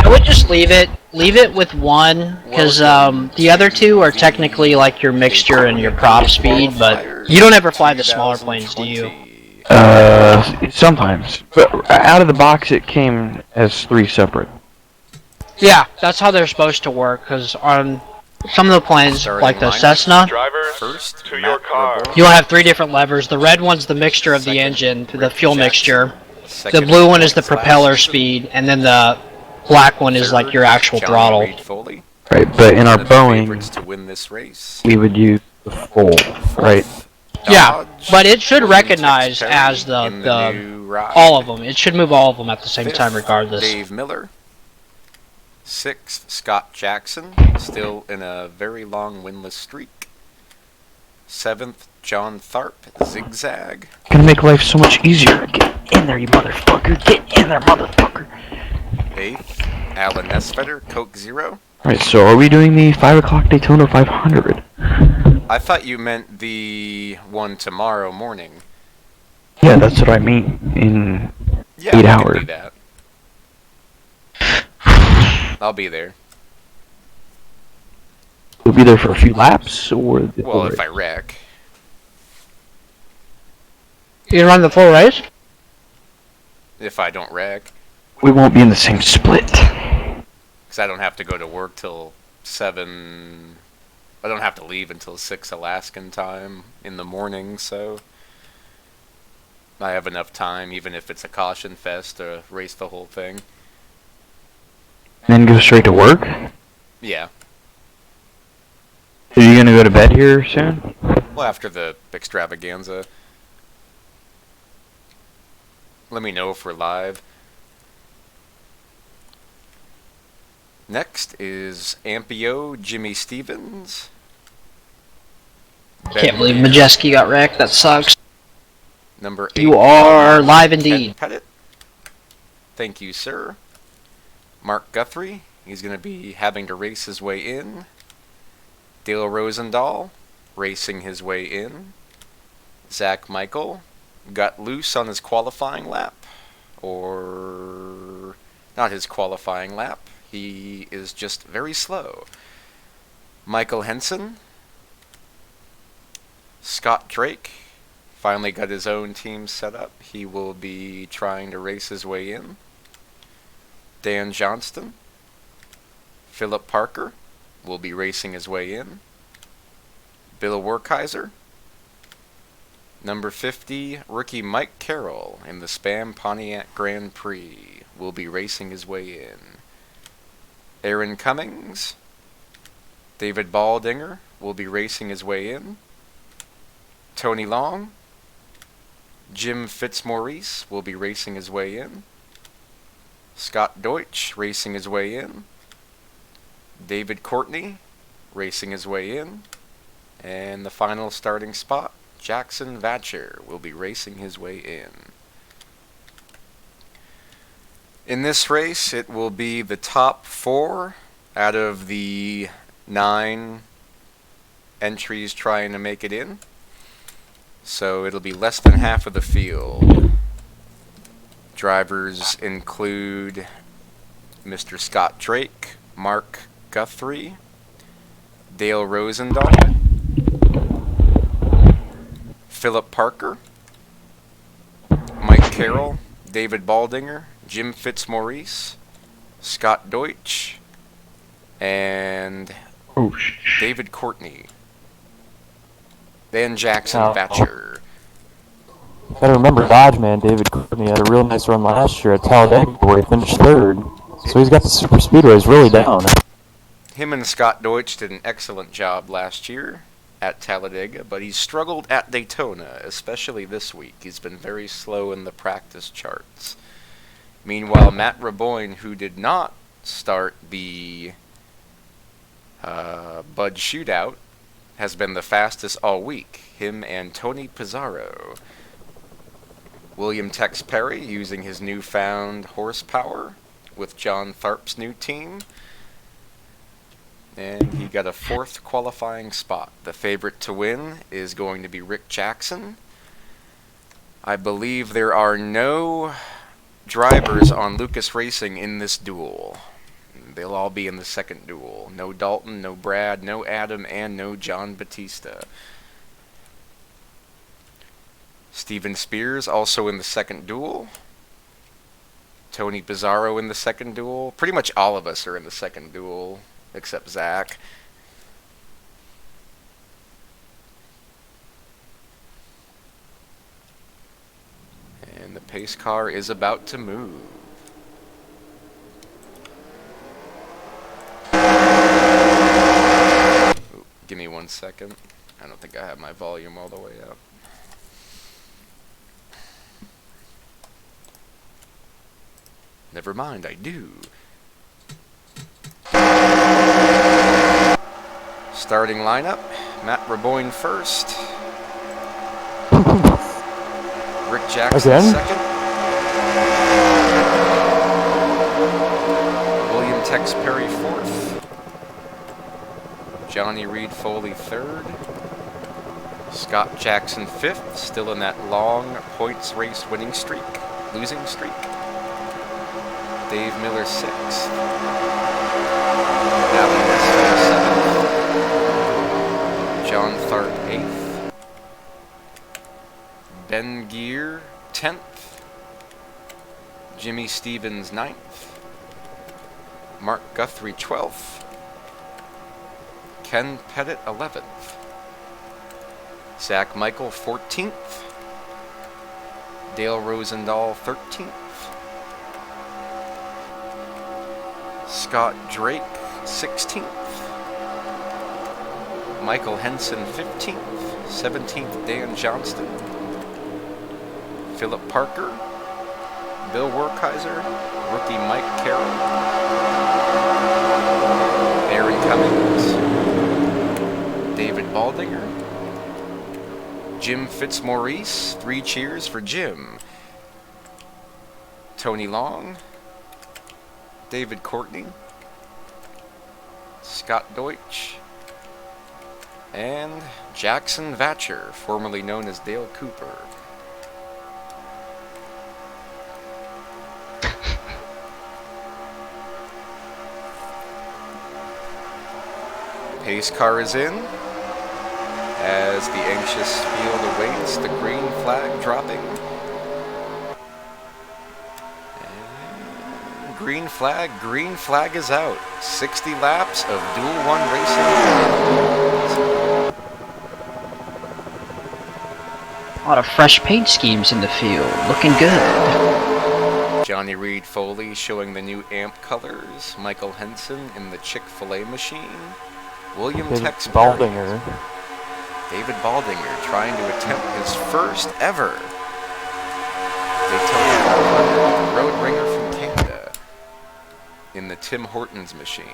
I would just leave it. Leave it with one, because the other two are technically like your mixture and your prop speed, but you don't ever fly the smaller planes, do you? Sometimes. But out of the box, it came as 3 separate. Yeah, that's how they're supposed to work, because on some of the planes, like the Cessna, First, to your car. you'll have 3 different levers. The red one's the mixture of the engine, the fuel mixture. The blue one is the propeller speed, and then the black one is like your actual throttle. Right, but in our Boeing, to win this race. we would use the full, right? Yeah, but it should recognize as the all of them. It should move all of them at the same time regardless. Dave Miller. 6th, Scott Jackson, still in a very long winless streak. 7th, John Tharp, zigzag. Gonna make life so much easier. Get in there, you motherfucker. Get in there, motherfucker. 8th, Alan Nesvetter, Coke Zero. Alright, so are we doing the 5 o'clock Daytona 500? I thought you meant the one tomorrow morning. Yeah, that's what I mean. In Yeah, 8 we hours. can do that. I'll be there. We'll be there for a few laps, or... Well, if I wreck. You run the full race? If I don't wreck. We won't be in the same split. Because I don't have to go to work till 7... I don't have to leave until 6 Alaskan time in the morning, so... I have enough time, even if it's a caution fest, to race the whole thing. Then go straight to work? Yeah. Are you gonna go to bed here soon? Well, after the extravaganza. Let me know if we're live. Next is Ampio Jimmy Stevens. Can't believe Majeski got wrecked. That sucks. Number 8. You are live indeed. Pettit. Thank you, sir. Mark Guthrie. He's going to be having to race his way in. Dale Rosendahl. Racing his way in. Zach Michael. Got loose on his qualifying lap. Or... not his qualifying lap. He is just very slow. Michael Henson. Scott Drake. Finally got his own team set up. He will be trying to race his way in. Dan Johnston. Philip Parker will be racing his way in. Bill Werkheiser. Number 50, rookie Mike Carroll in the Spam Pontiac Grand Prix will be racing his way in. Aaron Cummings. David Baldinger will be racing his way in. Tony Long. Jim Fitzmaurice will be racing his way in. Scott Deutsch racing his way in. David Courtney racing his way in. And the final starting spot, Jackson Vatcher will be racing his way in. In this race, it will be the top 4 out of the 9 entries trying to make it in. So it'll be less than half of the field. Drivers include Mr. Scott Drake, Mark Guthrie, Dale Rosendahl, Philip Parker, Mike Carroll, David Baldinger, Jim Fitzmaurice, Scott Deutsch, and David Courtney. Then Jackson Vatcher. Gotta remember Dodge man David Courtney had a real nice run last year at Talladega where he finished 3rd. So he's got the super speedways really down. Him and Scott Deutsch did an excellent job last year at Talladega, but he's struggled at Daytona, especially this week. He's been very slow in the practice charts. Meanwhile, Matt Raboyne, who did not start the Bud Shootout, has been the fastest all week. Him and Tony Pizarro. William Tex Perry using his newfound horsepower with John Tharp's new team. And he got a 4th qualifying spot. The favorite to win is going to be Rick Jackson. I believe there are no drivers on Lucas Racing in this duel. They'll all be in the second duel. No Dalton, no Brad, no Adam, and no John Batista. Steven Spears also in the second duel. Tony Pizarro in the second duel. Pretty much all of us are in the second duel, except Zach. And the pace car is about to move. Ooh, give me 1 second. I don't think I have my volume all the way up. Never mind, I do. Starting lineup, Matt Raboyne first. Rick Jackson Again? second. William Tex Perry fourth. Johnny Reed Foley third. Scott Jackson fifth, still in that long points race winning streak, losing streak. Dave Miller sixth. Alan Westphal seventh. John Tharp eighth. Ben Gear 10th. Jimmy Stevens 9th. Mark Guthrie 12th. Ken Pettit 11th. Zach Michael 14th. Dale Rosendahl 13th. Scott Drake 16th. Michael Henson 15th. 17th Dan Johnston. Philip Parker. Bill Werkheiser. Rookie Mike Carroll. Aaron Cummings. David Baldinger. Jim Fitzmaurice. 3 cheers for Jim. Tony Long. David Courtney, Scott Deutsch, and Jackson Vatcher, formerly known as Dale Cooper. Pace car is in as the anxious field awaits the green flag dropping. Green flag is out. 60 laps of Duel 1 racing. A lot of fresh paint schemes in the field. Looking good. Johnny Reed Foley showing the new amp colors. Michael Henson in the Chick-fil-A machine. William Tex Baldinger. David Baldinger trying to attempt his first ever Daytona 500 Road Ringer from Canada in the Tim Hortons machine.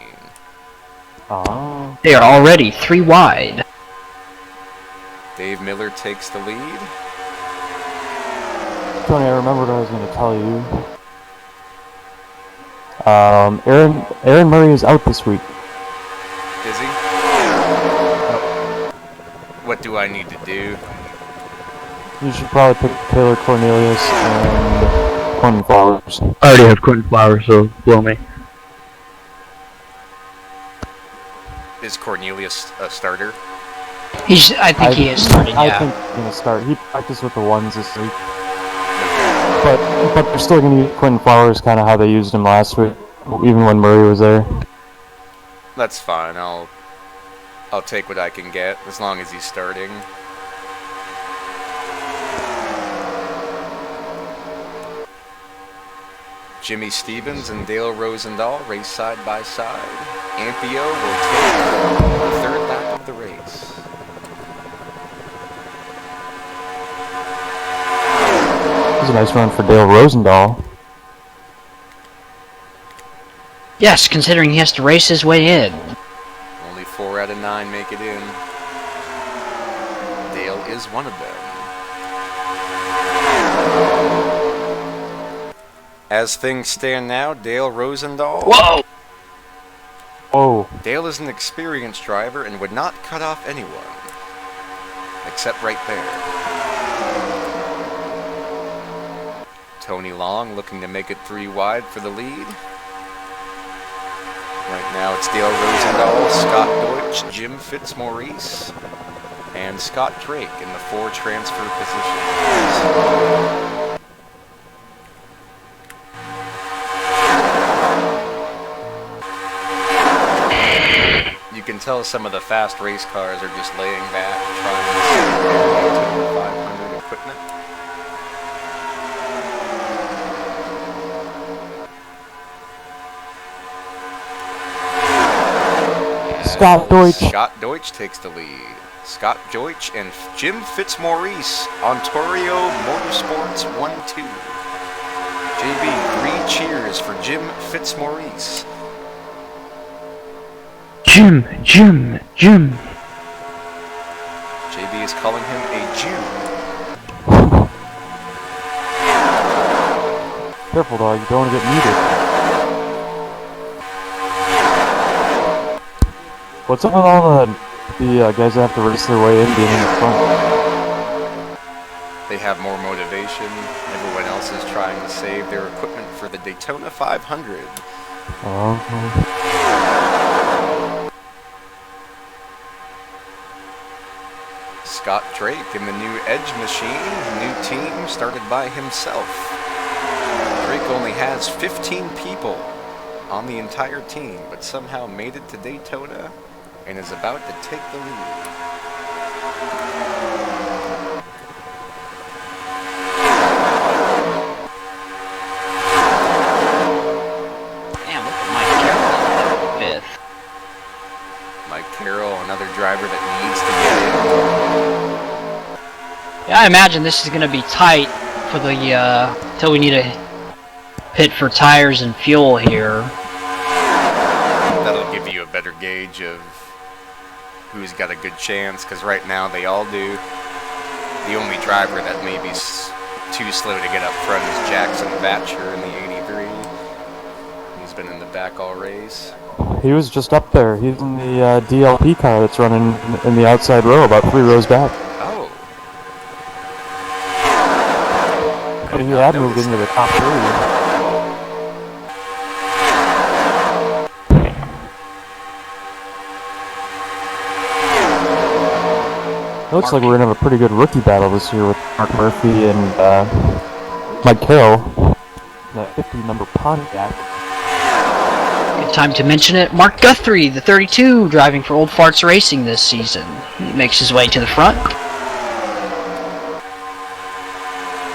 Oh. They are already 3 wide. Dave Miller takes the lead. Tony, I remembered what I was going to tell you. Aaron Murray is out this week. Is he? What do I need to do? You should probably pick Taylor Cornelius and Quentin Flowers. I already have Quentin Flowers, so blow me. Is Cornelius a starter? I think he is starting, I yeah. think he's going to start. He practiced with the ones this week. But they're still going to use Quentin Flowers kind of how they used him last week, even when Murray was there. That's fine. I'll take what I can get as long as he's starting. Jimmy Stevens and Dale Rosendahl race side by side. Ampio will take the third lap of the race. It was a nice run for Dale Rosendahl. Yes, considering he has to race his way in. Only 4 out of 9 make it in. Dale is one of them. As things stand now, Dale Rosendahl. Whoa! Oh, Dale is an experienced driver and would not cut off anyone. Except right there. Tony Long looking to make it 3 wide for the lead. Now it's Dale Rosendahl, Scott Deutsch, Jim Fitzmaurice, and Scott Drake in the 4 transfer positions. You can tell some of the fast race cars are just laying back, trying to save their 500 equipment. Scott Deutsch takes the lead. Scott Deutsch and Jim Fitzmaurice, Ontario Motorsports 1-2. JB, 3 cheers for Jim Fitzmaurice. Jim. JB is calling him a Jew. Careful, dog. You don't want to get muted. What's up with all the guys that have to race their way in being in the front? They have more motivation. Everyone else is trying to save their equipment for the Daytona 500. Scott Drake in the new Edge machine, new team started by himself. Drake only has 15 people on the entire team, but somehow made it to Daytona and is about to take the lead. Damn, look at Mike Carroll in 5th. Mike Carroll, another driver that needs to get in. Yeah, I imagine this is going to be tight for the, till we need a pit for tires and fuel here. That'll give you a better gauge of who's got a good chance, because right now they all do. The only driver that may be too slow to get up front is Jackson Thatcher in the 83. He's been in the back all race. He was just up there. He's in the DLP car that's running in the outside row, about 3 rows back. Oh. He had moved into the top 3. It looks like we're gonna have a pretty good rookie battle this year with Mark Murphy and Mike Carroll. That 50 number Pontiac. Good time to mention it. Mark Guthrie, the 32, driving for Old Farts Racing this season. He makes his way to the front.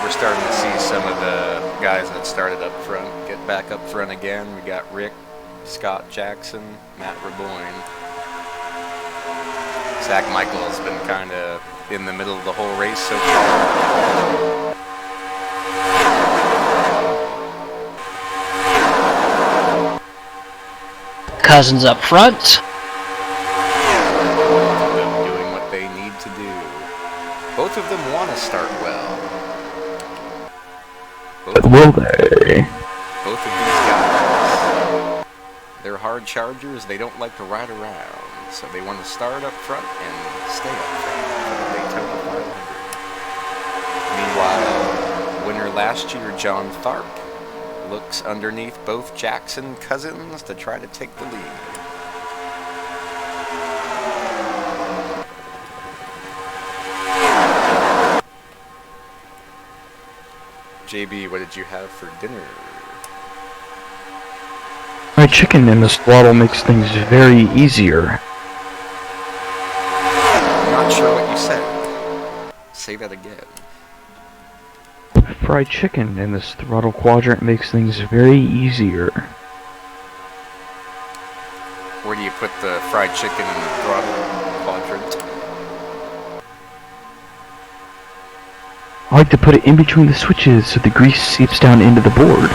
We're starting to see some of the guys that started up front get back up front again. We got Rick, Scott Jackson, Matt Raboyne. Zach Michael's been kind of in the middle of the whole race so far. Cousins up front. Doing what they need to do. Both of them want to start well. Will they? Both of these guys, they're hard chargers. They don't like to ride around. So they want to start up front and stay up front for the Daytona 500. Meanwhile, winner last year, John Tharp, looks underneath both Jackson cousins to try to take the lead. JB, what did you have for dinner? My chicken in this throttle makes things very easier. Not sure what you said. Say that again. Fried chicken in this throttle quadrant makes things very easier. Where do you put the fried chicken in the throttle quadrant? I like to put it in between the switches so the grease seeps down into the board.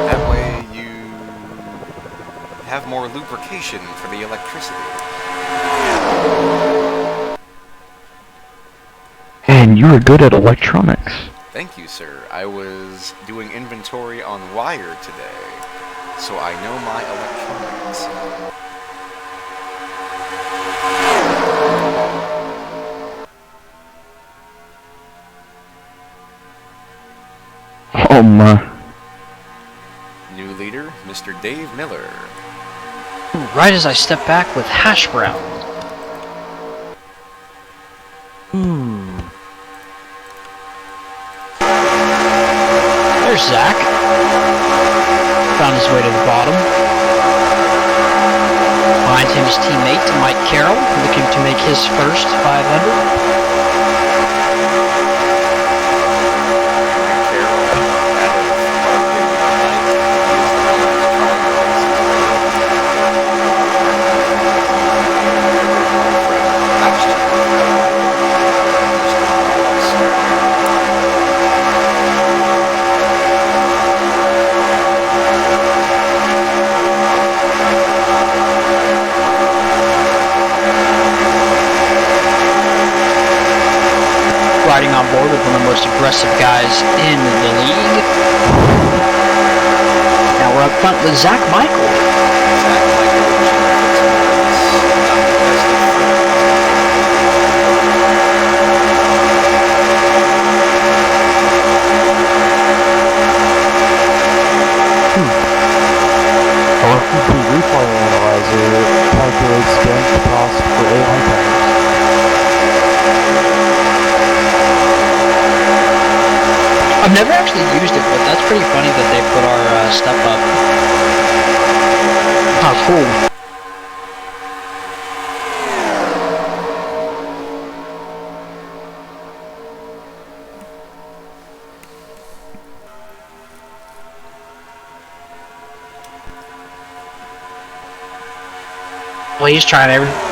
That way you have more lubrication for the electricity. And you're good at electronics. Thank you, sir. I was doing inventory on wire today, so I know my electronics. Oh my. New leader, Mr. Dave Miller. Right as I step back with hash brown. There's Zach. Found his way to the bottom. Behind him is teammate Mike Carroll, looking to make his first 500. Riding on board with one of the most aggressive guys in the league. Now we're up front with Zach Michael. Our FP replay analyzer calculates damage cost for 8 items. I've never actually used it, but that's pretty funny that they put our stuff up. Oh, cool. Well, he's trying everything.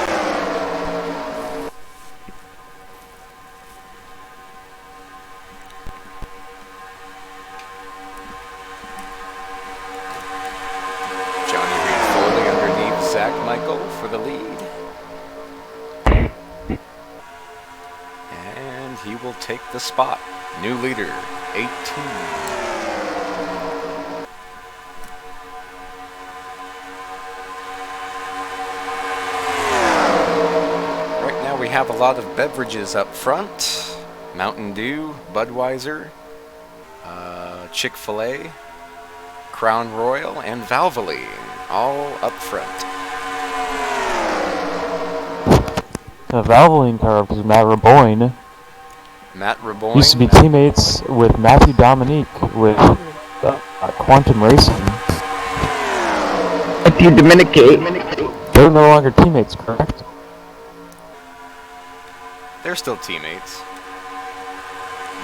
For the lead. And he will take the spot. New leader, 18. Right now we have a lot of beverages up front. Mountain Dew, Budweiser, Chick-fil-A, Crown Royal, and Valvoline, all up front. The Valvoline car up is Matt Raboyne. Matt Raboyne Used to be teammates with Matthew Dominique with Quantum Racing. Matthew Dominique. They're no longer teammates, correct? They're still teammates.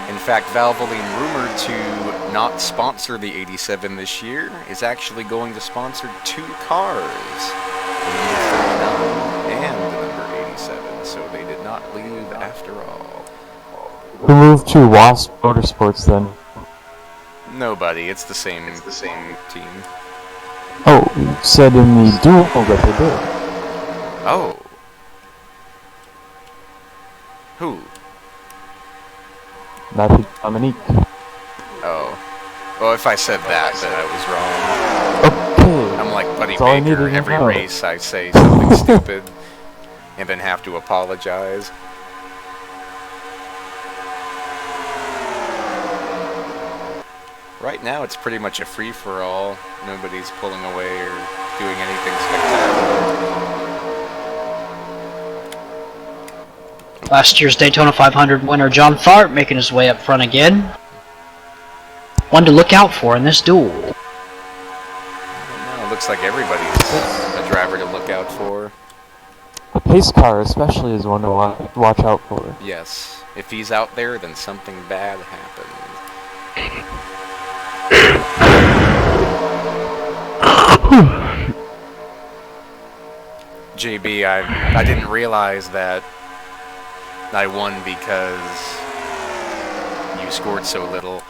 In fact, Valvoline, rumored to not sponsor the 87 this year, is actually going to sponsor 2 cars. The number 39 and the number 87. So they did not leave after all. Who moved to Wasp Motorsports then? Nobody. It's the same team. Oh, you said in the Duel that they did. Oh. Who? Matthew Dominique. Oh. Well, if I said that, then I was wrong. Okay. I'm like Buddy That's all I needed Baker. to Every know. race I say something stupid and then have to apologize. Right now it's pretty much a free-for-all. Nobody's pulling away or doing anything spectacular. Last year's Daytona 500 winner John Tharp making his way up front again. One to look out for in this duel. It looks like everybody's a driver to look out for. The pace car especially is one to watch out for. Yes. If he's out there, then something bad happened. JB, I didn't realize that I won because you scored so little.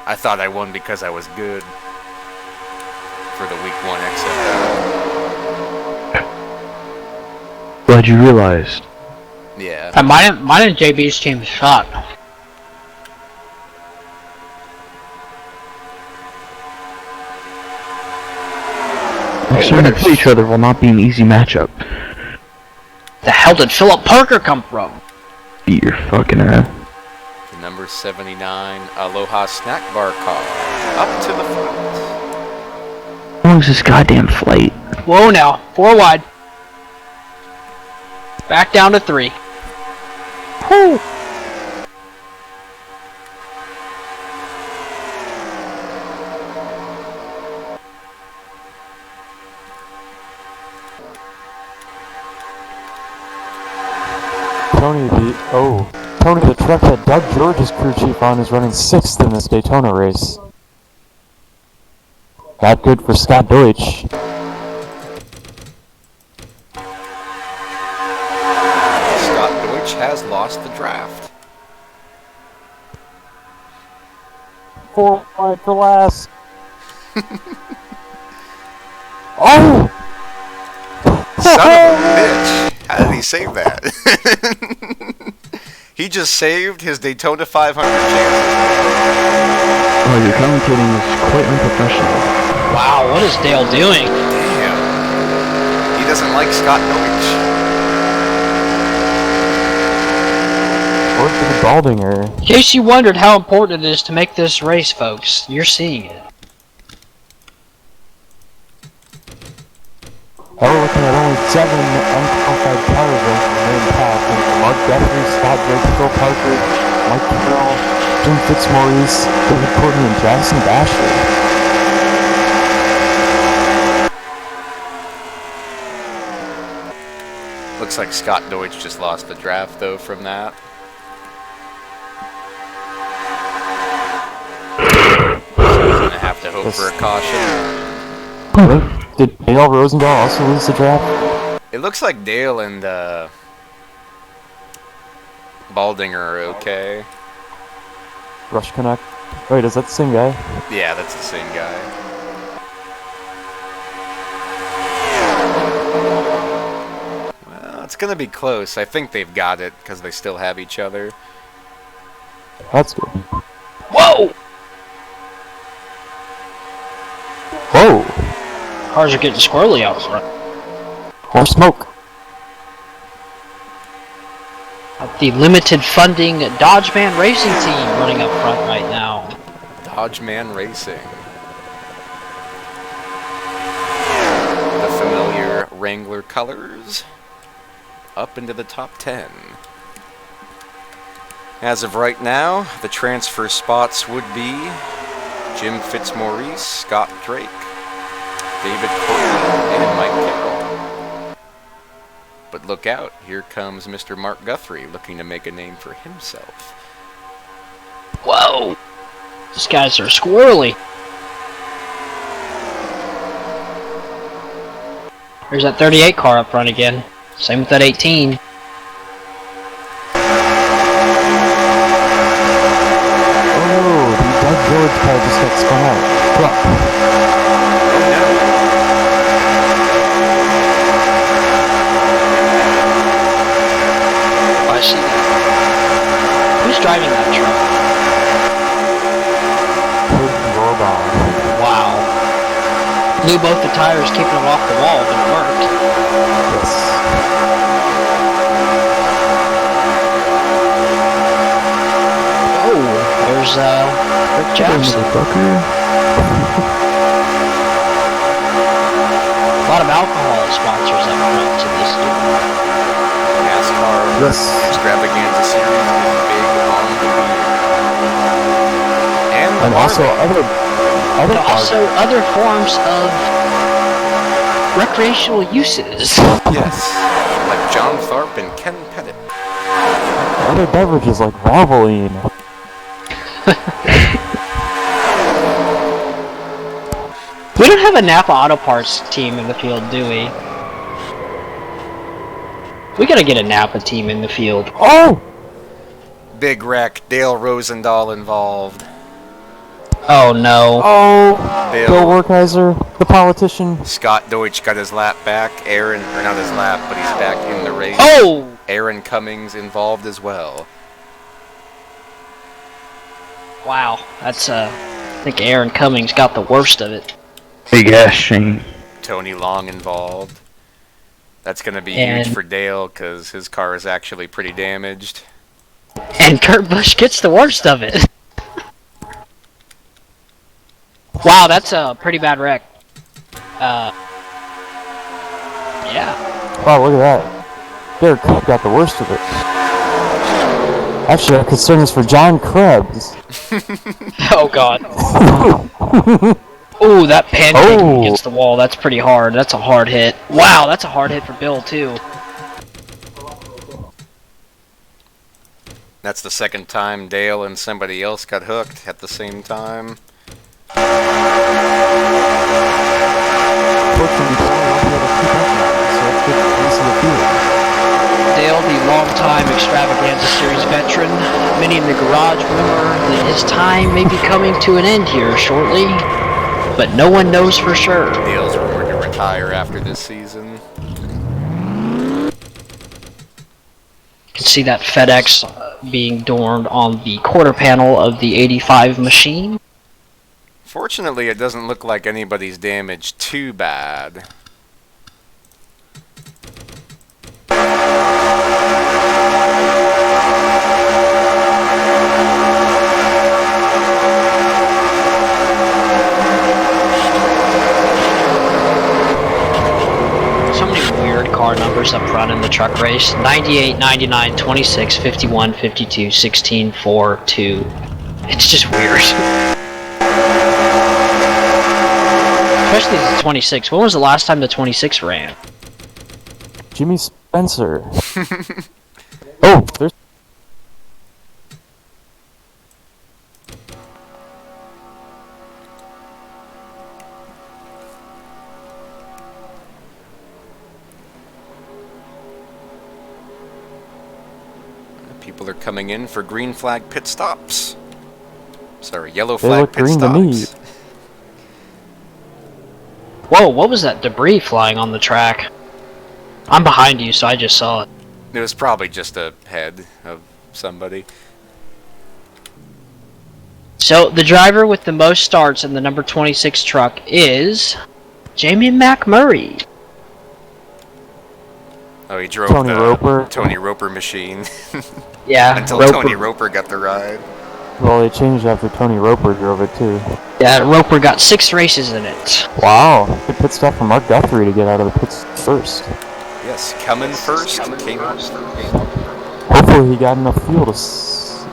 I thought I won because I was good for the week 1 XFL. Glad you realized. Yeah. Mine and JB's team shot. Next time we play each other will not be an easy matchup. The hell did Philip Parker come from? Beat your fucking ass. The number 79 Aloha snack bar car up to the front. How long is this goddamn flight? Whoa now, 4 wide. Back down to 3. Woo! Tony, the truck that Doug George is crew chief on is running 6th in this Daytona race. Not good for Scott Deutsch. Scott Deutsch has lost the draft. 4 wide for last. Oh! Son of a bitch! How did he save that? He just saved his Daytona 500 chances. Oh, your commentating is quite unprofessional. Wow, what is Dale doing? Damn. He doesn't like Scott Deutsch. Or for the Baldinger. In case you wondered how important it is to make this race, folks, you're seeing it. Oh, we're looking at only 7 unqualified cars in the main pack. Mark Guthrie, Scott Drake, Phil Parker, Mike N.O.R.L, Jim Fitzmaurice, David Courtney, and Jackson Basher. Looks like Scott Deutsch just lost the draft, though, from that. So he's going to have to hope for a caution. Did Dale Rosendahl also lose the draft? It looks like Dale and Baldinger are okay. Rush Connect. Wait, is that the same guy? Yeah, that's the same guy. Well, it's going to be close. I think they've got it because they still have each other. That's good. Whoa! Whoa! Cars are getting squirrely out front. More smoke. The limited funding Dodgeman Racing team running up front right now. Dodgeman Racing. The familiar Wrangler colors. Up into the top 10. As of right now, the transfer spots would be Jim Fitzmaurice, Scott Drake, David Courtney, and Mike Carroll. But look out, here comes Mr. Mark Guthrie looking to make a name for himself. Whoa! These guys are squirrely. There's that 38 car up front again. Same with that 18. Oh, the Doug George car just got spun out. Truck. I see that. Who's driving that truck? Wow. Blew both the tires, keeping them off the wall, but it worked. Yes. Oh, there's Rick Jackson. A lot of alcohol sponsors up front to this dude. NASCAR Extravaganza Series is big on the beer. And also other forms of recreational uses. Yes, like John Tharp and Ken Pettit. Other beverages like Valvoline. We don't have a Napa Auto Parts team in the field, do we? We gotta get a Napa team in the field. Oh! Big wreck, Dale Rosendahl involved. Oh no. Oh! Bill Bill Werkheiser, the politician. Scott Deutsch got his lap back. Aaron, or not his lap, but he's back in the race. Oh! Aaron Cummings involved as well. Wow, that's I think Aaron Cummings got the worst of it. Big ass Shane. Tony Long involved. That's going to be And- huge for Dale because his car is actually pretty damaged. And Kurt Busch gets the worst of it. Wow, that's a pretty bad wreck. Yeah. Wow, look at that. Derek Cook got the worst of it. Actually, I'm concerned is for John Krebs. Oh god. Ooh, that pancake against the wall, that's pretty hard. That's a hard hit. Wow, that's a hard hit for Bill, too. That's the second time Dale and somebody else got hooked at the same time. Dale, the long-time Extravaganza Series veteran, many in the garage rumor that his time may be coming to an end here shortly, but no one knows for sure. Dale's rumored to retire after this season. You can see that FedEx being dorned on the quarter panel of the 85 machine. Fortunately, it doesn't look like anybody's damaged too bad. Car numbers up front in the truck race: 98, 99, 26, 51, 52, 16, 4, 2. It's just weird. Especially the 26. When was the last time the 26 ran? Jimmy Spencer. Oh, there's... People are coming in for green flag pit stops. Sorry, yellow They flag look pit green to me. stops. Whoa, what was that debris flying on the track? I'm behind you, so I just saw it. It was probably just a head of somebody. So, the driver with the most starts in the number 26 truck is Jamie McMurray. Oh, he drove Tony the Roper. Tony Roper machine. Yeah, Until Roper. Tony Roper got the ride. Well, they changed after Tony Roper drove it, too. Yeah, Roper got 6 races in it. Wow, good pit stop for Mark Guthrie to get out of the pits first. Yes, coming first. Came out first. Hopefully he got enough fuel to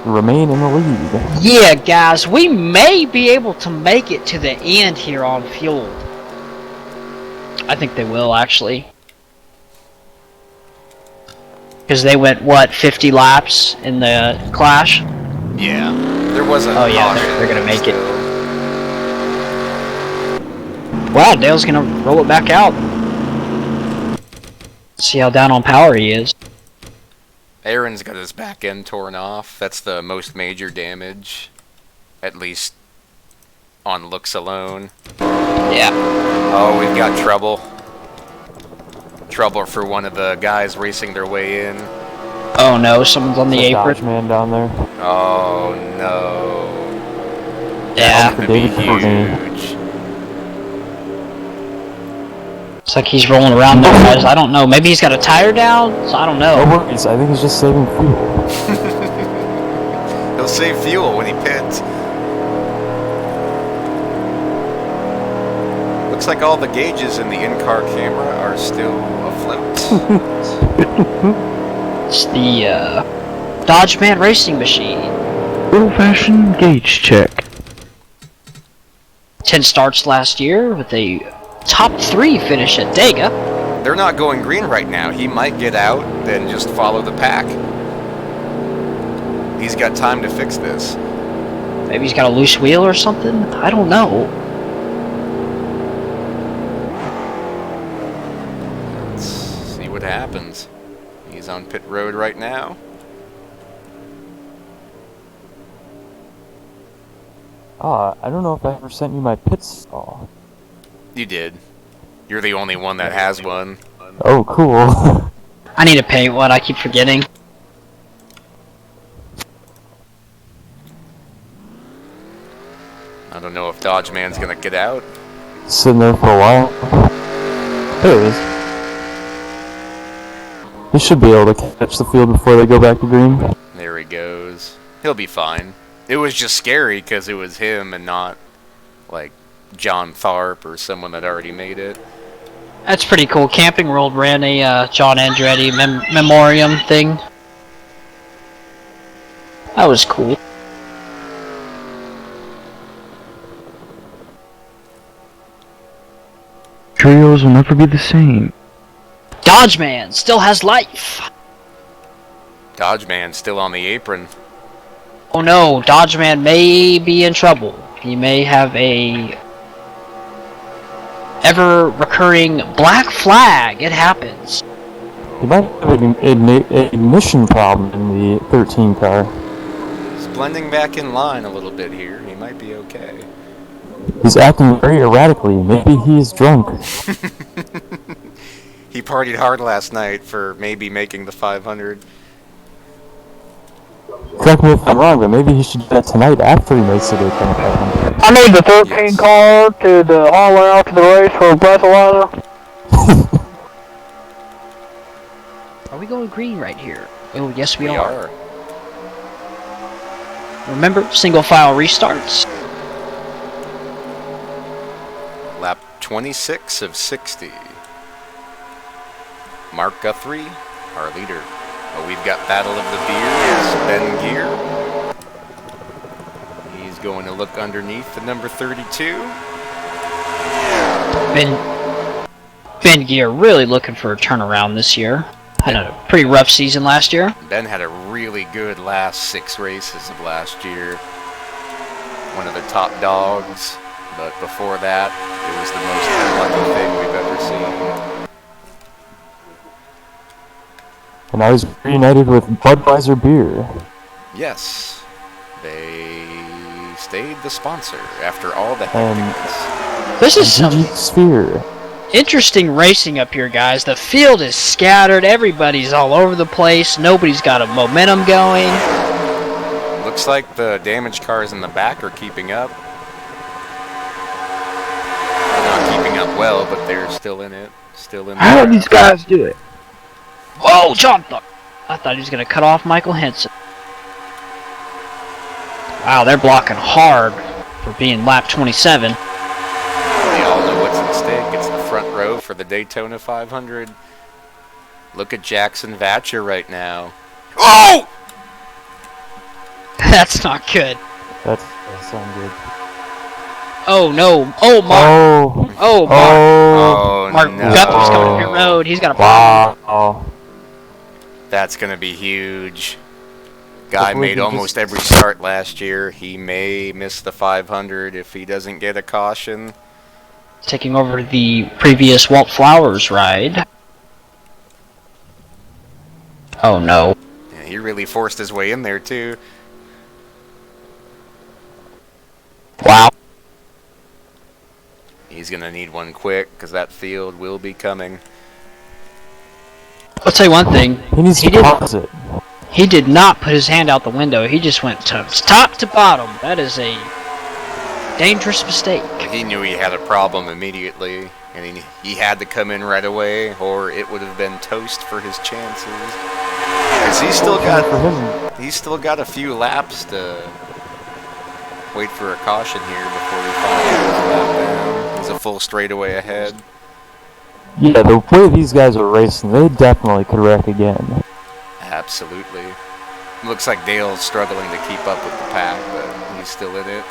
remain in the lead. Yeah, guys, we may be able to make it to the end here on fuel. I think they will, actually. Because they went, what, 50 laps in the Clash? Yeah, there was a. Oh yeah, they're gonna make it. Wow, Dale's gonna roll it back out. See how down on power he is. Aaron's got his back end torn off. That's the most major damage, at least on looks alone. Yeah. Oh, we've got trouble. Trouble for one of the guys racing their way in. Oh no, someone's on the There's a apron. Dodge man down there. Oh no. Yeah. That's gonna be David huge. Looks like he's rolling around there, guys. I don't know. Maybe he's got a tire down, so I don't know. No worries, I think he's just saving fuel. He'll save fuel when he pits. Looks like all the gauges in the in-car camera are still afloat. It's the Dodge Man racing machine. Old-fashioned gauge check. 10 starts last year with a top 3 finish at Dega. They're not going green right now. He might get out, then just follow the pack. He's got time to fix this. Maybe he's got a loose wheel or something? I don't know. Let's see what happens. He's on pit road right now. I don't know if I ever sent you my pit stall. You did. You're the only one that has one. Oh, cool. I need to paint one, I keep forgetting. I don't know if Dodge Man's gonna get out. Sitting there for a while. There he is. He should be able to catch the field before they go back to green. There he goes. He'll be fine. It was just scary because it was him and not, like, John Tharp or someone that already made it. That's pretty cool. Camping World ran a John Andretti memoriam thing. That was cool. Trios will never be the same. Dodge Man still has life. Dodge Man still on the apron. Oh no, Dodge Man may be in trouble. He may have a ever-recurring black flag. It happens. He might have an ignition problem in the 13 car. He's blending back in line a little bit here. He might be okay. He's acting very erratically. Maybe he is drunk. He partied hard last night for maybe making the 500. Correct me if I'm wrong, but maybe he should do that tonight after he makes the Daytona 500. I need the 13 Yes. car to the haul out to the race for a breathalyzer. Are we going green right here? Oh, yes we We are. are. Remember, single file restarts. Lap 26 of 60. Mark Guthrie, our leader. Oh, we've got Battle of the Beers, Ben Gear. He's going to look underneath the number 32. Ben Gear really looking for a turnaround this year. Had a pretty rough season last year. Ben had a really good last 6 races of last year. One of the top dogs, but before that, it was the most unlucky thing we've ever seen. And now he's reunited with Budweiser beer. Yes, they stayed the sponsor after all the And- hecticness. This is some GG Sphere. interesting racing up here, guys. The field is scattered. Everybody's all over the place. Nobody's got a momentum going. Looks like the damaged cars in the back are keeping up. They're not keeping up well, but they're still in it. Still in How there. do these guys do it? Whoa, John! I thought he was going to cut off Michael Henson. Wow, they're blocking hard for being lap 27. They all know what's at stake. It's the front row for the Daytona 500. Look at Jackson Vatcher right now. Oh! That's not good. That sounds good. Oh no! Oh Mark! Oh Mark! Oh, Mark no. Guthrie's coming to pit road. He's got a problem. Wow. That's going to be huge. Guy Hopefully made he almost just- every start last year. He may miss the 500 if he doesn't get a caution. Taking over the previous Walt Flowers ride. Oh no! Yeah, he really forced his way in there, too. Wow! He's going to need one quick because that field will be coming. I'll tell you one thing. He needs to did- pause it. He did not put his hand out the window. He just went top to bottom. That is a dangerous mistake. He knew he had a problem immediately, and he had to come in right away, or it would have been toast for his chances. Because he's still for got him. he's still got a few laps to wait for a caution here before he finally goes a lap down. He's a full straightaway ahead. Yeah, the way these guys are racing, they definitely could wreck again. Absolutely. Looks like Dale's struggling to keep up with the pack, but he's still in it.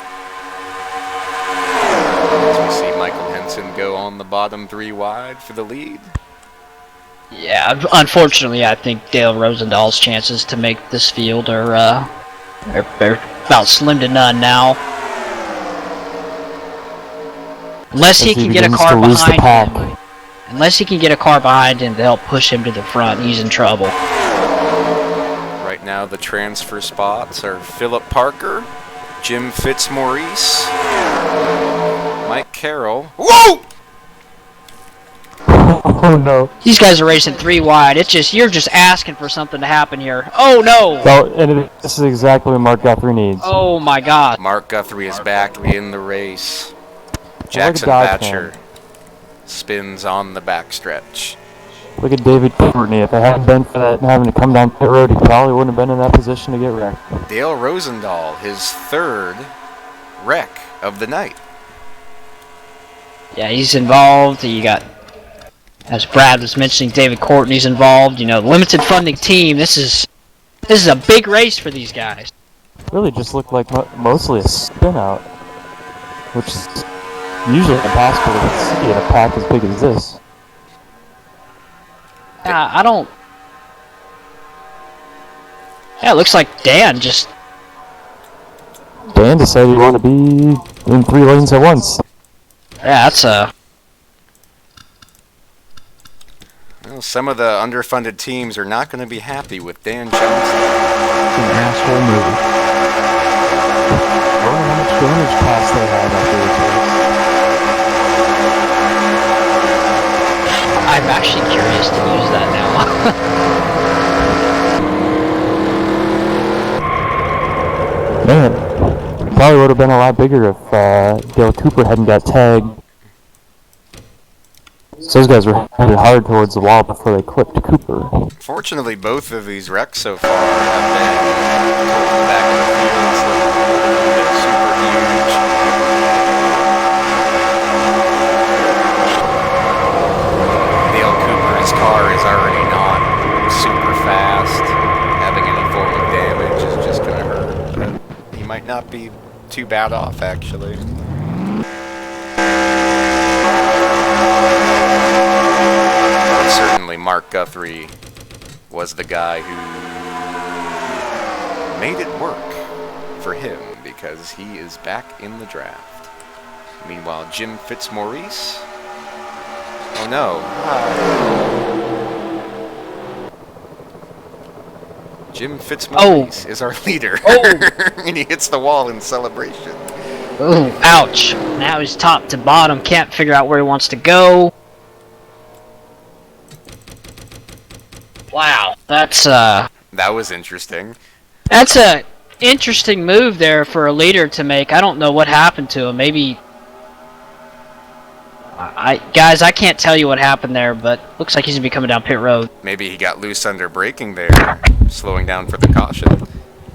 As we see Michael Henson go on the bottom 3 wide for the lead. Yeah, unfortunately, I think Dale Rosendal's chances to make this field are about slim to none now. Unless he As he can get a begins car to lose the behind pack. him. Unless he can get a car behind him to help push him to the front, he's in trouble. Right now, the transfer spots are Philip Parker, Jim Fitzmaurice, Mike Carroll. Whoa! Oh no. These guys are racing 3 wide. It's just, you're just asking for something to happen here. Oh no! So, and this is exactly what Mark Guthrie needs. Oh my god. Mark Guthrie is back in the race. Jackson Dodge Thatcher spins on the backstretch. Look at David Courtney. If it hadn't been for that and having to come down pit road, he probably wouldn't have been in that position to get wrecked. Dale Rosendahl, his 3rd wreck of the night. Yeah, he's involved. You got As Brad was mentioning, David Courtney's involved. You know, limited funding team. This is a big race for these guys. Really just looked like mostly a spin out, which is usually impossible to see in a pack as big as this. I don't. Yeah, it looks like Dan just. Dan decided he wanted to be in 3 lanes at once. Yeah, that's a. Well, some of the underfunded teams are not going to be happy with Dan Johnson. It's an asshole move. I wonder how much damage cost they had after this race. I'm actually curious to use that now. Man, it probably would have been a lot bigger if Dale Cooper hadn't got tagged. So those guys were headed hard towards the wall before they clipped Cooper. Fortunately, both of these wrecks so far have been towards the back of the field, so they're super huge. Dale Cooper's car is already not super fast. Having any form of damage is just going to hurt. But he might not be too bad off, actually. Certainly Mark Guthrie was the guy who made it work for him because he is back in the draft. Meanwhile, Jim Fitzmaurice. Oh no. Jim Fitzmaurice is our leader. And he hits the wall in celebration. Ooh, ouch. Now he's top to bottom, can't figure out where he wants to go. Wow, that's That was interesting. That's a interesting move there for a leader to make. I don't know what happened to him. Maybe guys, I can't tell you what happened there, but looks like he's gonna be coming down pit road. Maybe he got loose under braking there, slowing down for the caution.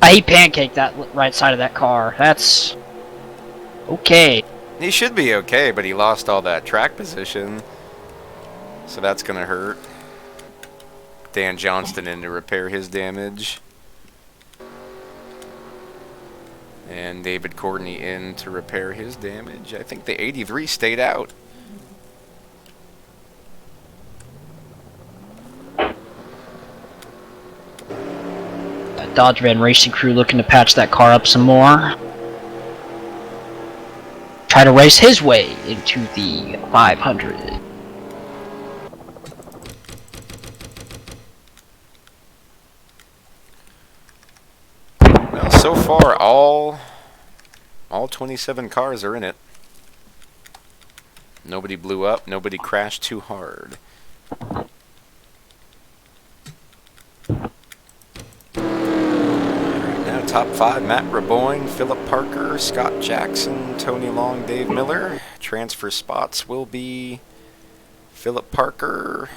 He pancaked that right side of that car. That's okay. He should be okay, but he lost all that track position, so that's gonna hurt. Dan Johnston in to repair his damage. And David Courtney in to repair his damage. I think the 83 stayed out. Dodge Van Racing crew looking to patch that car up some more. Try to race his way into the 500. Well, so far all 27 cars are in it. Nobody blew up, nobody crashed too hard. Now top 5, Matt Raboyne, Philip Parker, Scott Jackson, Tony Long, Dave Miller. Transfer spots will be Philip Parker,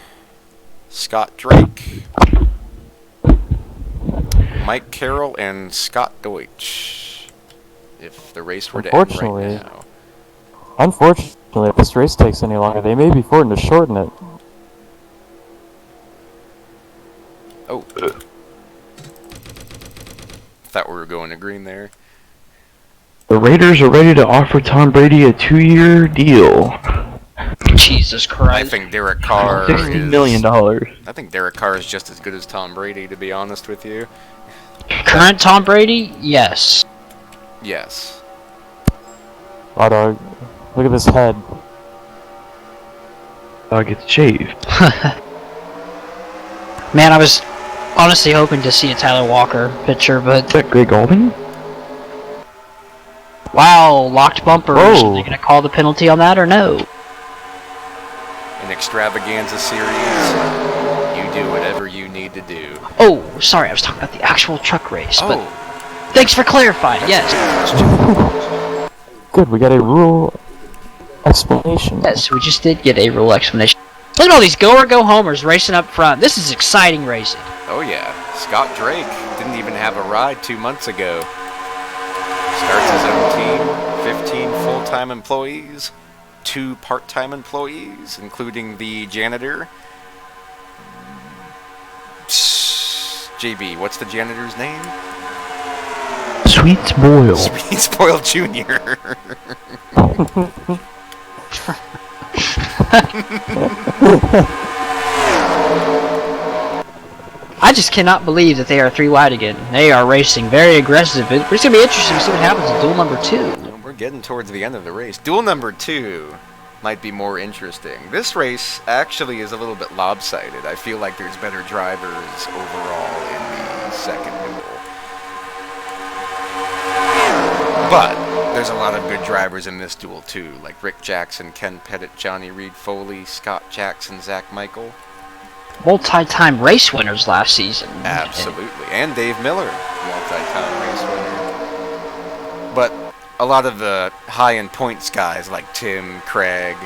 Scott Drake, Mike Carroll, and Scott Deutsch. If the race were to end right now. Unfortunately, if this race takes any longer, they may be forced to shorten it. Oh. Thought we were going to green there. The Raiders are ready to offer Tom Brady a 2-year deal. Jesus Christ. I think Derek Carr $60 million. I think Derek Carr is just as good as Tom Brady, to be honest with you. Current Tom Brady? Yes. Yes. Wow, dog. Look at this head. Dog gets shaved. Man, I was honestly hoping to see a Tyler Walker picture, but Is that Greg Albin? wow, locked bumpers. Whoa. Are they gonna call the penalty on that or no? An extravaganza series. You do whatever you need to do. Oh, sorry, I was talking about the actual truck race, but Oh, thanks for clarifying, yes. Good, we got a rule explanation. Yes, we just did get a rule explanation. Look at all these go or go homers racing up front. This is exciting racing. oh yeah. Scott Drake didn't even have a ride 2 months ago. Starts his own team, 15 full-time employees. 2 part-time employees, including the janitor. JB, what's the janitor's name? Sweet Boyle. Sweet Spoiled Jr. I just cannot believe that they are 3 wide again. They are racing very aggressive. It's going to be interesting to see what happens in duel number 2. We're getting towards the end of the race. Duel number 2 might be more interesting. This race actually is a little bit lopsided. I feel like there's better drivers overall in the second duel. But there's a lot of good drivers in this duel too, like Rick Jackson, Ken Pettit, Johnny Reed Foley, Scott Jackson, Zach Michael. Multi-time race winners last season. Absolutely. And Dave Miller, multi-time race winner. But a lot of the high-end points guys like Tim, Craig,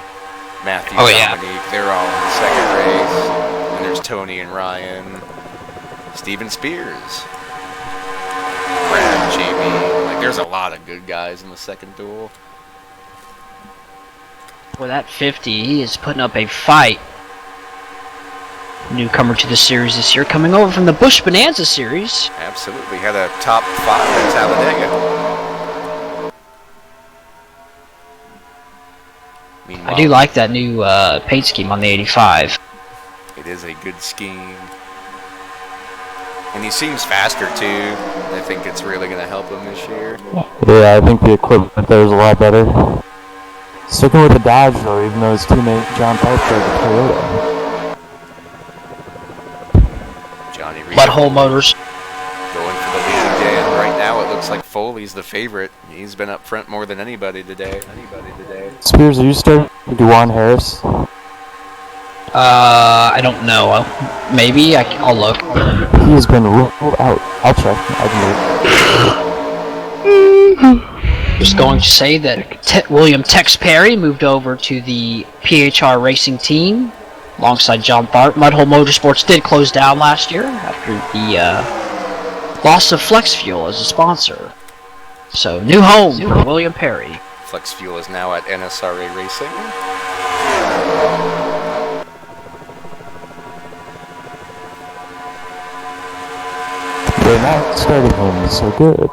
Matthew, Dominique, they're all in the second race. And there's Tony and Ryan, Steven Spears, Brad, JB. Like, there's a lot of good guys in the second duel. Well, that 50, he is putting up a fight. Newcomer to the series this year, coming over from the Busch Bonanza series. Absolutely. Had a top 5 at Talladega. I do like that new paint scheme on the 85. It is a good scheme. And he seems faster too. I think it's really going to help him this year. Yeah, I think the equipment there is a lot better. Sticking with the Dodge though, even though his teammate John Park drove the Toyota. Johnny Reed. Butthole Motors. Going for the lead again. Right now it looks like Foley's the favorite. He's been up front more than anybody today. Spears, are you starting Duan Harris? I don't know. Maybe I'll look. He has been ruled out. I'll check. Just going to say that William Tex Perry moved over to the PHR Racing team alongside John Tharp. Mudhole Motorsports did close down last year after the loss of Flex Fuel as a sponsor. So, new home for William Perry. Flex Fuel is now at N.O.R.L Racing. They're not starting him so good.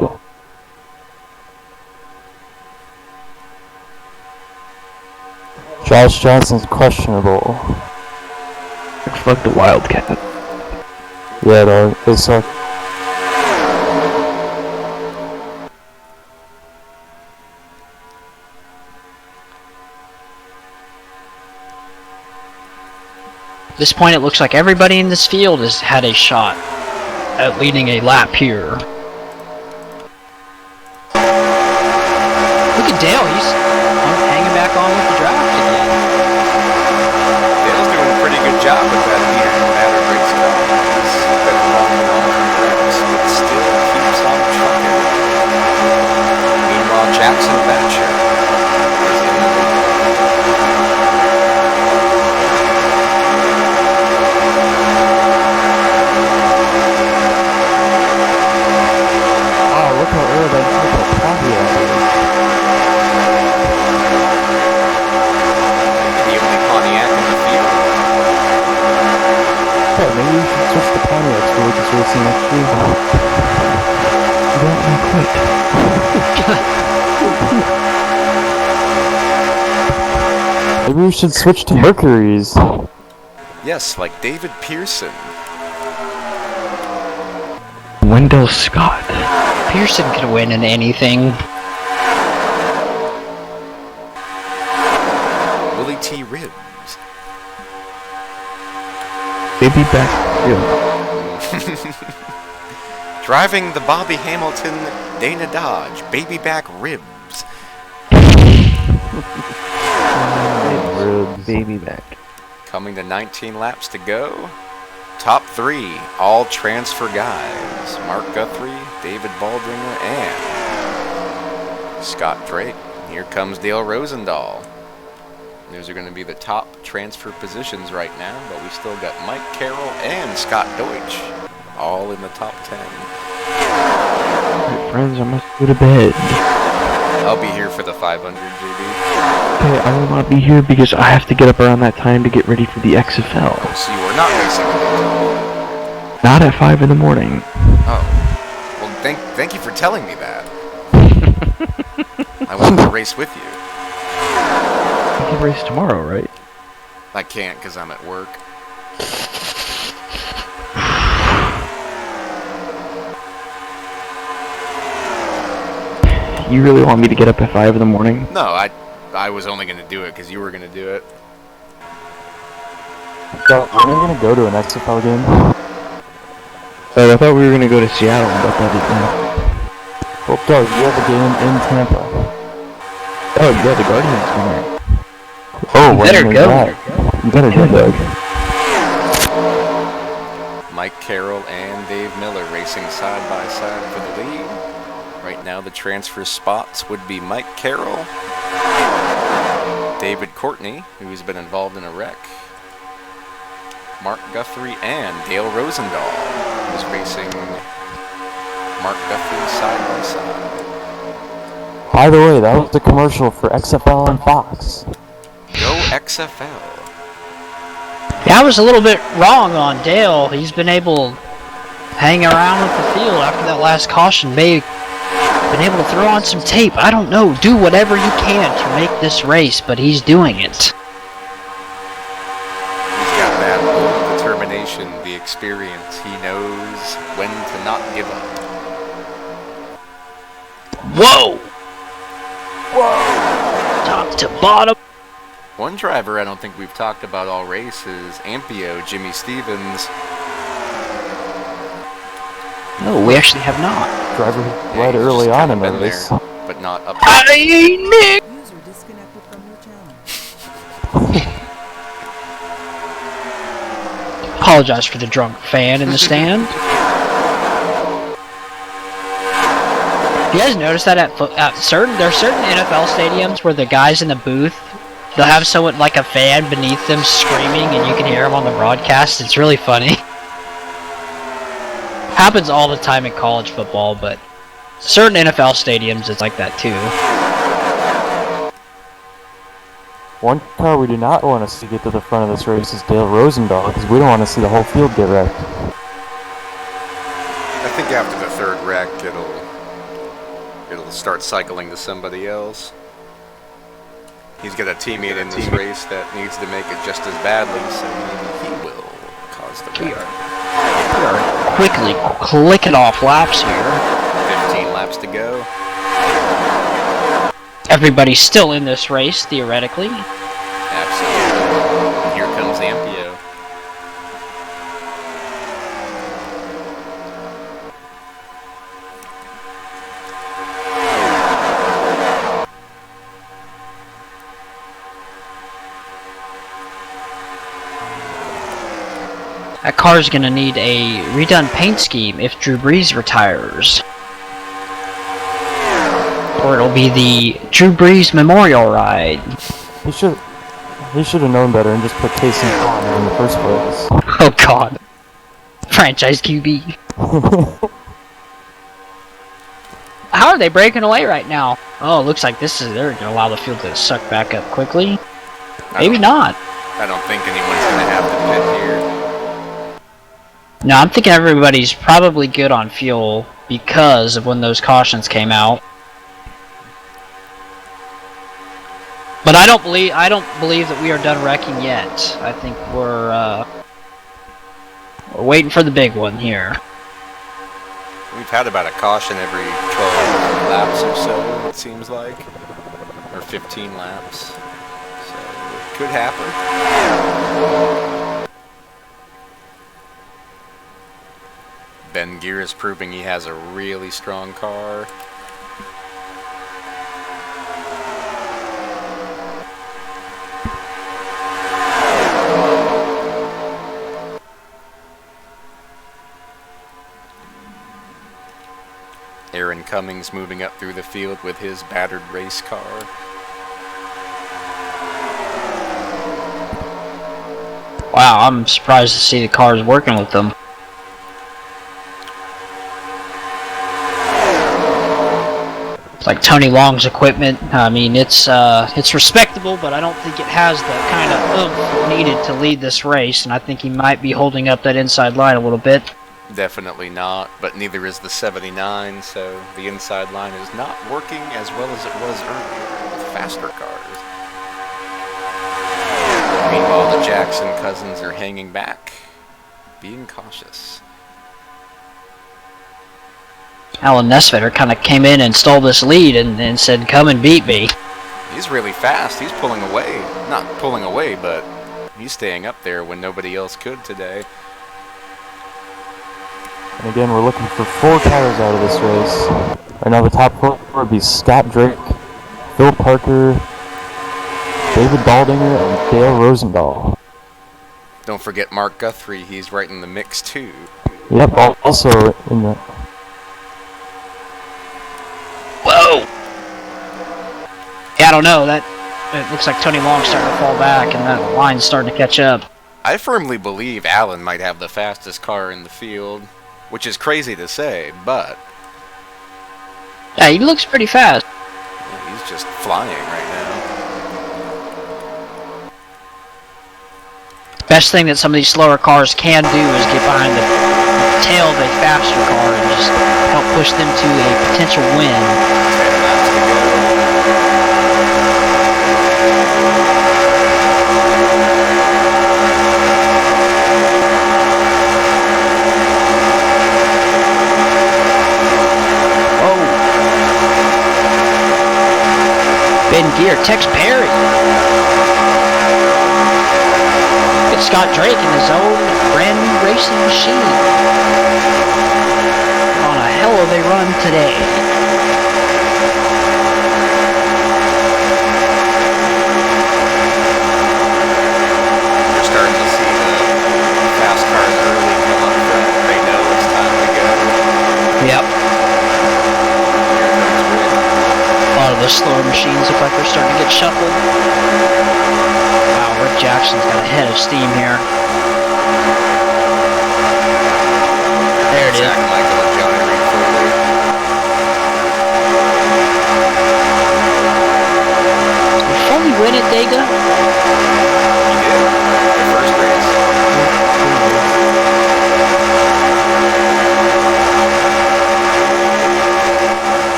Josh Johnson's questionable. Fuck the Wildcat. Yeah, they suck. At this point, it looks like everybody in this field has had a shot at leading a lap here. Look at Dale, he's hanging back on with the draft again. Dale's doing a pretty good job with that leader no matter race car. He's been long and long race, but still keeps on trucking. Meanwhile, Jackson Venture is in the lead. Look how early they took a coffee out here. The only Pontiac in the field. Yeah, maybe we should switch to Pontiacs for this racing next year. I don't know quite. Maybe we should switch to Mercury's. Yes, like David Pearson. Wendell Scott. Pearson could win in anything. Willie T. Ribbs. Baby back. Driving the Bobby Hamilton Dana Dodge Babyback Ribs. Baby back. Coming to 19 laps to go. Top 3, all transfer guys. Mark Guthrie, David Baldringer, and Scott Drake. Here comes Dale Rosendahl. Those are going to be the top transfer positions right now, but we still got Mike Carroll and Scott Deutsch all in the top 10. Alright, friends, I must go to bed. I'll be here for the 500, JB. Okay, I will not be here because I have to get up around that time to get ready for the XFL. Oh, so you are not racing in Daytona. Not at 5 in the morning. Oh. Well, thank you for telling me that. I wanted to race with you. You can race tomorrow, right? I can't because I'm at work. You really want me to get up at 5 in the morning? No, I was only going to do it because you were going to do it. So, when are you gonna go to an XFL game? Oh, I thought we were gonna go to Seattle, but that didn't happen. Well, Doug, you have a game in Tampa. Oh, yeah, the Guardians tonight. Oh, You better go. You better go, Doug. Mike Carroll and Dave Miller racing side by side for the lead. Right now the transfer spots would be Mike Carroll, David Courtney, who's been involved in a wreck, Mark Guthrie, and Dale Rosendahl, who's racing Mark Guthrie side by side. By the way, that was the commercial for XFL on Fox. Go XFL. Yeah, I was a little bit wrong on Dale. He's been able to hang around with the field after that last caution. Maybe been able to throw on some tape. I don't know. Do whatever you can to make this race, but he's doing it. He's got that bold determination, the experience. He knows when to not give up. Whoa! Whoa! Top to bottom. One driver I don't think we've talked about all race is Ampio, Jimmy Stevens. No, we actually have not. Driver who Yeah, led he's early just on kinda in the been race. there, but not up. Hey, Nick! User disconnected from your channel. Apologize for the drunk fan in the stand. You guys notice that at certain NFL stadiums where the guys in the booth, they'll have someone like a fan beneath them screaming, and you can hear them on the broadcast. It's really funny. Happens all the time in college football, but certain NFL stadiums it's like that too. One car we do not want to see get to the front of this race is Dale Rosendahl, because we don't want to see the whole field get wrecked. I think after the third wreck, it'll start cycling to somebody else. He's got a teammate in this race that needs to make it just as badly, so maybe he will cause the wreck. We are quickly clicking off laps here. 15 laps to go. Everybody's still in this race, theoretically. Absolutely. Here comes Ampio. That car's gonna need a redone paint scheme if Drew Brees retires. Or it'll be the Drew Brees Memorial Ride. He should have known better and just put Casey Conner in the first place. Oh god. Franchise QB. How are they breaking away right now? Oh, it looks like they're gonna allow the field to suck back up quickly. Maybe not. I don't think anyone's going to have to pit here. No, I'm thinking everybody's probably good on fuel because of when those cautions came out. But I don't believe that we are done wrecking yet. I think we're waiting for the big one here. We've had about a caution every 12 laps or so, it seems like. Or 15 laps. So it could happen. Ben Gear is proving he has a really strong car. Aaron Cummings moving up through the field with his battered race car. Wow, I'm surprised to see the cars working with them. like Tony Long's equipment. I mean, it's respectable, but I don't think it has the kind of oomph needed to lead this race, and I think he might be holding up that inside line a little bit. Definitely not, but neither is the 79, so the inside line is not working as well as it was earlier with faster cars. Meanwhile, the Jackson cousins are hanging back, being cautious. Alan Nesvetter kind of came in and stole this lead and said, "Come and beat me." He's really fast. He's pulling away. Not pulling away, but he's staying up there when nobody else could today. And again, we're looking for 4 tires out of this race. Right now, the top 4 would be Scott Drake, Phil Parker, David Baldinger, and Dale Rosendahl. Don't forget Mark Guthrie. He's right in the mix, too. Yep, also in the... Whoa! Yeah, I don't know. It looks like Tony Long's starting to fall back, and that line's starting to catch up. I firmly believe Allen might have the fastest car in the field, which is crazy to say, but Yeah, he looks pretty fast. he's just flying right now. Best thing that some of these slower cars can do is get behind the tail of a faster car and just help push them to a potential win. 10 laps to go. Ben Gear, Tex Perry. Look at Scott Drake in his own brand new racing machine. On a hell of a run today. We're starting to see the fast cars early come up front. They know it's time to go. Yep. Here comes Rick. A lot of the slower machines look like they're starting to get shuffled. Wow, Rick Jackson's got a head of steam here. There it Zach is. Michael and Johnny Reed Foley. Did Foley win it, Dega? He did. The first race.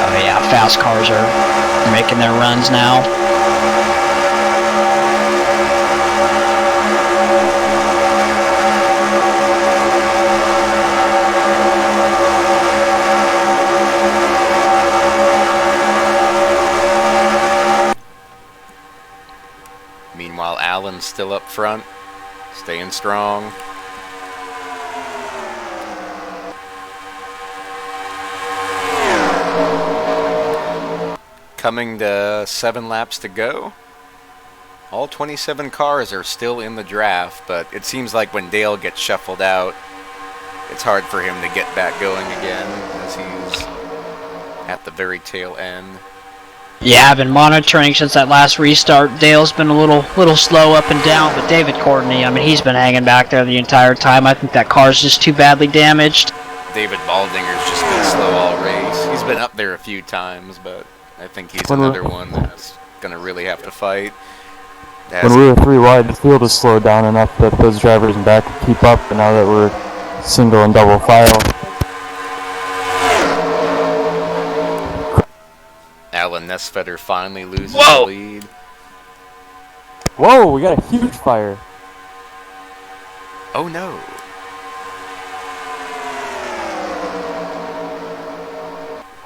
Oh yeah, fast cars are making their runs now. Meanwhile, Allen's still up front, staying strong. Coming to 7 laps to go. All 27 cars are still in the draft, but it seems like when Dale gets shuffled out, it's hard for him to get back going again, as he's at the very tail end. Yeah, I've been monitoring since that last restart. Dale's been a little slow up and down, but David Courtney, I mean, he's been hanging back there the entire time. I think that car's just too badly damaged. David Baldinger's just been slow all race. He's been up there a few times, but I think he's another one that's going to really have to fight. When we were 3 wide, the field has slowed down enough that those drivers in back can keep up, and now that we're single and double file. Alan Nesvetter finally loses Whoa! the lead. Whoa, we got a huge fire. Oh no.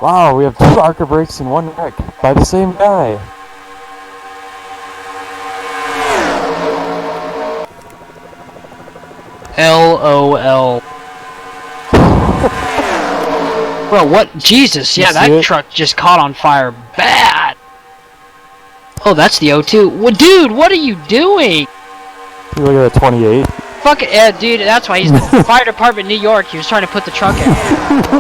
Wow, we have 2 ARCA brakes and 1 wreck by the same guy. LOL. Bro, what? Jesus, yeah, You see that it? truck just caught on fire bad. Oh, that's the O2. Well, dude, what are you doing? You look at that 28. Fuck it, yeah, dude, that's why he's the fire department in New York. He was trying to put the truck out.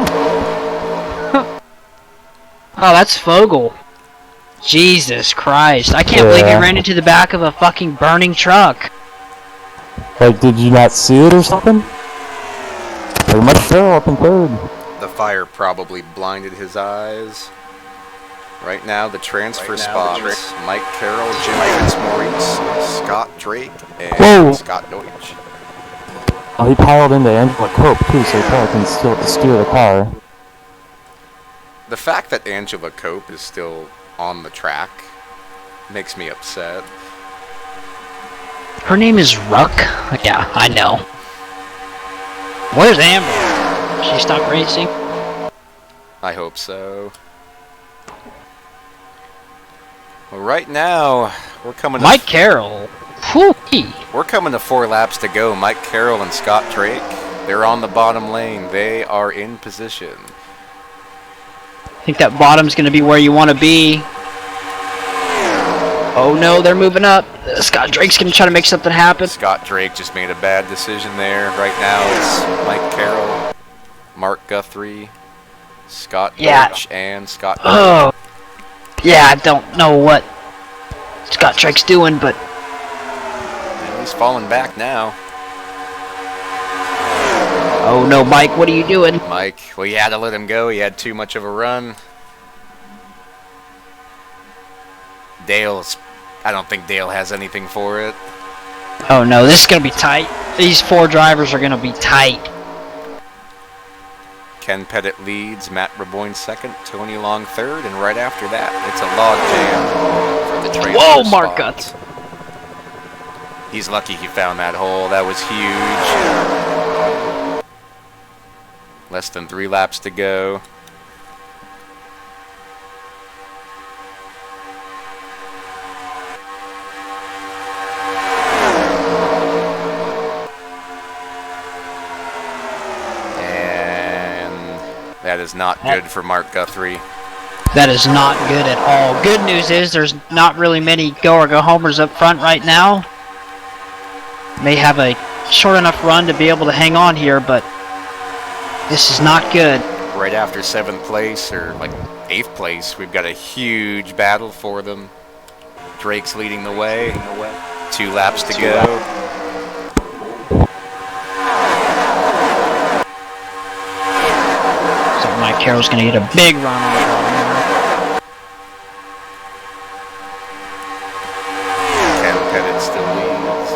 Oh, that's Fogel. Jesus Christ. I can't believe he Yeah. ran into the back of a fucking burning truck. Like, did you not see it or something? Very much so, up in 3rd. The The fire probably blinded his eyes. Right now, the transfer spots: Mike Carroll, Jim Fitzmaurice, Scott Drake, and Scott Deutsch. Oh, he piled into Angela Cope too, so he probably can still steer the car. The fact that Angela Cope is still on the track makes me upset. Her name is Ruck? Yeah, I know. Where's Amber? She stopped racing? I hope so. Well, right now, we're coming to... Mike Carroll. Whew. We're coming to 4 laps to go. Mike Carroll and Scott Drake, they're on the bottom lane. They are in position. I think that bottom's going to be where you want to be. Oh no, they're moving up. Scott Drake's going to try to make something happen. Scott Drake just made a bad decision there. Right now it's Mike Carroll, Mark Guthrie, Scott Deutsch, and Scott Drake. Oh. Yeah, I don't know what Scott Drake's doing, but... And he's falling back now. Oh no, Mike, what are you doing? Mike, well, you had to let him go. He had too much of a run. I don't think Dale has anything for it. Oh no, this is going to be tight. These 4 drivers are going to be tight. Ken Pettit leads, Matt Raboyne second, Tony Long third, and right after that, it's a log jam for the transfer Whoa, spot. Mark Guthrie. He's lucky he found that hole. That was huge. Less than 3 laps to go. That is not good for Mark Guthrie. That is not good at all. Good news is there's not really many go-or-go-homers up front right now. May have a short enough run to be able to hang on here, but this is not good. Right after 7th place, or like 8th place, we've got a huge battle for them. Drake's leading the way. 2 laps to go. Mike Carroll's going to get a big run on the bottom there. Ken Pettit still leads.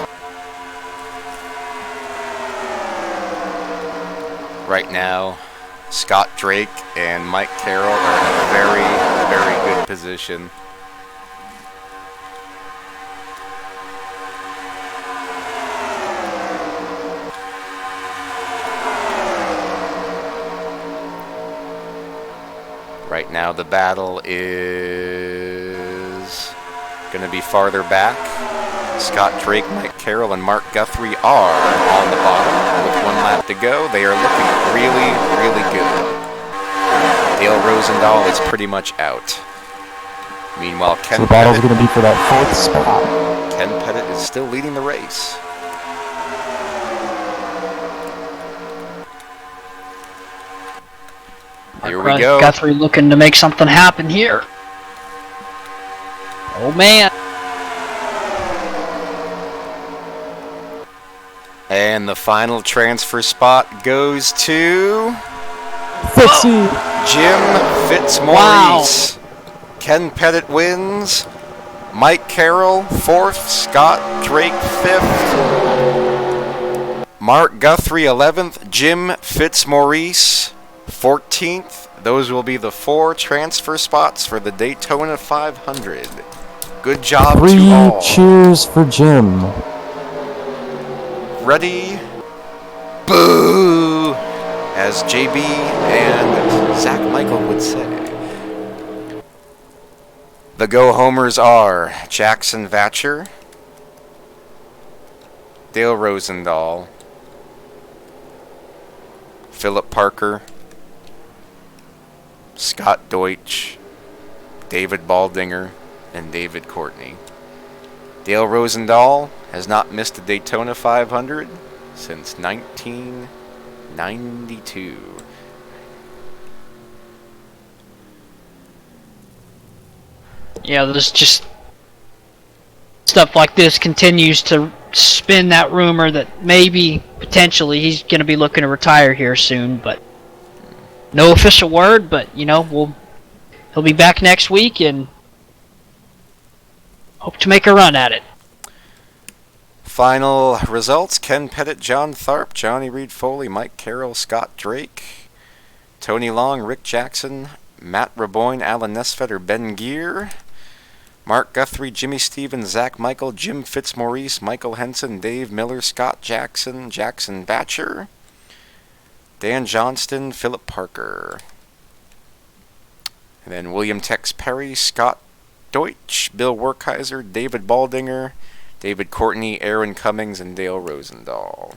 Right now, Scott Drake and Mike Carroll are in a very, very good position. Right now the battle is going to be farther back. Scott Drake, Mike Carroll, and Mark Guthrie are on the bottom with 1 lap to go. They are looking really, really good. Dale Rosendahl is pretty much out. Meanwhile, Ken the battle's going to be for that 4th spot. Ken Pettit is still leading the race. Here we go. Guthrie looking to make something happen here. Oh man. And the final transfer spot goes to Fitzy. Jim Fitzmaurice. Wow. Ken Pettit wins. Mike Carroll 4th. Scott Drake 5th. Mark Guthrie 11th. Jim Fitzmaurice 14th. Those will be the 4 transfer spots for the Daytona 500. Good job to all. 3 cheers for Jim. Ready? Boo! As JB and Zach Michael would say. The go-homers are Jackson Vatcher, Dale Rosendahl, Philip Parker, Scott Deutsch, David Baldinger, and David Courtney. Dale Rosendahl has not missed a Daytona 500 since 1992. Yeah, there's just stuff like this continues to spin that rumor that maybe, potentially, he's going to be looking to retire here soon, but No official word, but he'll be back next week and hope to make a run at it. Final results: Ken Pettit, John Tharp, Johnny Reed Foley, Mike Carroll, Scott Drake, Tony Long, Rick Jackson, Matt Raboyne, Alan Nesfetter, Ben Gear, Mark Guthrie, Jimmy Stevens, Zach Michael, Jim Fitzmaurice, Michael Henson, Dave Miller, Scott Jackson, Jackson Batcher, Dan Johnston, Philip Parker. And then William Tex Perry, Scott Deutsch, Bill Werkheiser, David Baldinger, David Courtney, Aaron Cummings, and Dale Rosendahl.